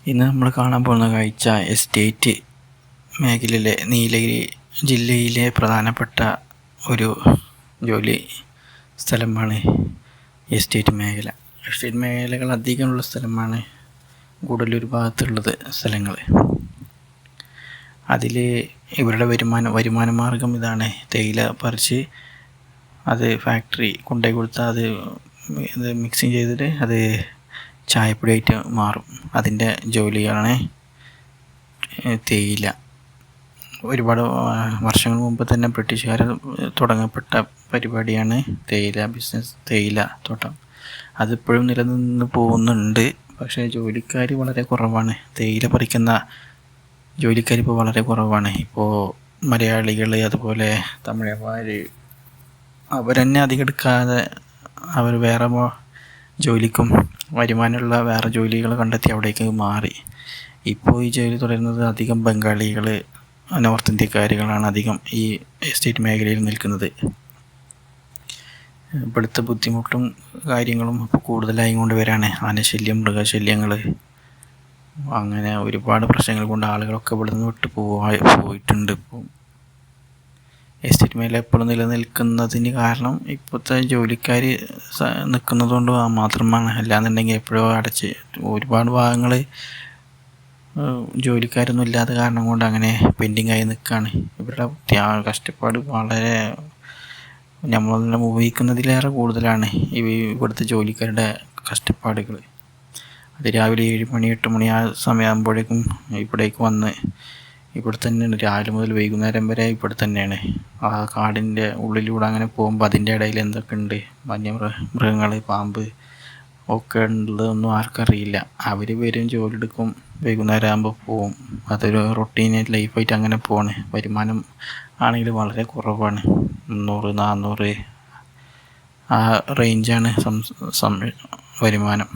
ഇന്ന് നമ്മൾ കാണാൻ പോകുന്ന കാഴ്ച എസ്റ്റേറ്റ് മേഖലയിലെ നീലഗിരി ജില്ലയിലെ പ്രധാനപ്പെട്ട ഒരു ജോലി സ്ഥലമാണ് എസ്റ്റേറ്റ് മേഖല. എസ്റ്റേറ്റ് മേഖലകൾ അധികമുള്ള സ്ഥലമാണ് ഗൂഡല്ലൂർ ഭാഗത്തുള്ളത് സ്ഥലങ്ങൾ. അതിൽ ഇവരുടെ വരുമാന മാർഗം ഇതാണ്. തേയില പറിച്ച് അത് ഫാക്ടറി കൊണ്ടുപോയി കൊടുത്താൽ അത് മിക്സിങ് ചെയ്തിട്ട് അത് ചായപ്പൊടിയായിട്ട് മാറും. അതിൻ്റെ ജോലിയാണ് തേയില. ഒരുപാട് വർഷങ്ങൾ മുമ്പ് തന്നെ ബ്രിട്ടീഷുകാർ തുടങ്ങപ്പെട്ട പരിപാടിയാണ് തേയില ബിസിനസ്, തേയില തോട്ടം. അതിപ്പോഴും നിലനിന്ന് പോകുന്നുണ്ട്. പക്ഷേ ജോലിക്കാർ വളരെ കുറവാണ്. തേയില പറിക്കുന്ന ജോലിക്കാർ ഇപ്പോൾ വളരെ കുറവാണ്. ഇപ്പോൾ മലയാളികൾ, അതുപോലെ തമിഴന്മാർ, അവരെന്നെ അധികം എടുക്കാതെ അവർ വേറെ ജോലിക്കും വരുമാനമുള്ള വേറെ ജോലികൾ കണ്ടെത്തി അവിടേക്ക് മാറി. ഇപ്പോൾ ഈ ജോലി തുടരുന്നത് അധികം ബംഗാളികൾ, നോർത്ത് ഇന്ത്യക്കാരുകളാണ് അധികം ഈ എസ്റ്റേറ്റ് മേഖലയിൽ നിൽക്കുന്നത്. ഇവിടുത്തെ ബുദ്ധിമുട്ടും കാര്യങ്ങളും ഇപ്പോൾ കൂടുതലായി കൊണ്ട് വരാണ്. ആനശല്യം, മൃഗശല്യങ്ങൾ, അങ്ങനെ ഒരുപാട് പ്രശ്നങ്ങൾ കൊണ്ട് ആളുകളൊക്കെ ഇവിടെ നിന്ന് വിട്ടു പോയിട്ടുണ്ട്. ഇപ്പോൾ എസ്റ്റേറ്റ് മേഖല എപ്പോഴും നിലനിൽക്കുന്നതിന് കാരണം ഇപ്പോഴത്തെ ജോലിക്കാർ നിൽക്കുന്നത് കൊണ്ട് മാത്രമാണ്. അല്ലാന്നുണ്ടെങ്കിൽ എപ്പോഴോ അടച്ച് ഒരുപാട് ഭാഗങ്ങൾ ജോലിക്കാരൊന്നും ഇല്ലാത്ത കാരണം കൊണ്ട് അങ്ങനെ പെൻഡിങ് ആയി നിൽക്കുകയാണ്. ഇവരുടെ കഷ്ടപ്പാട് വളരെ നമ്മളെല്ലാം ഉപയോഗിക്കുന്നതിലേറെ കൂടുതലാണ് ഇവിടുത്തെ ജോലിക്കാരുടെ കഷ്ടപ്പാടുകൾ. അത് രാവിലെ 7 മണി 8 മണി ആ സമയമാകുമ്പോഴേക്കും ഇവിടേക്ക് വന്ന് ഇവിടെ തന്നെയാണ്. രാവിലെ മുതൽ വൈകുന്നേരം വരെ ഇവിടെ തന്നെയാണ്. ആ കാടിൻ്റെ ഉള്ളിലൂടെ അങ്ങനെ പോകുമ്പോൾ അതിൻ്റെ ഇടയിൽ എന്തൊക്കെ ഉണ്ട്, മൃഗങ്ങൾ, പാമ്പ് ഒക്കെ ഉള്ളതൊന്നും ആർക്കറിയില്ല. അവർ വരും, ജോലി എടുക്കും, വൈകുന്നേരം ആകുമ്പോൾ പോവും. അതൊരു റൊട്ടീനായിട്ട് ലൈഫായിട്ട് അങ്ങനെ പോവാണ്. വരുമാനം ആണെങ്കിൽ വളരെ കുറവാണ്. 300 400 ആ റേഞ്ചാണ് വരുമാനം.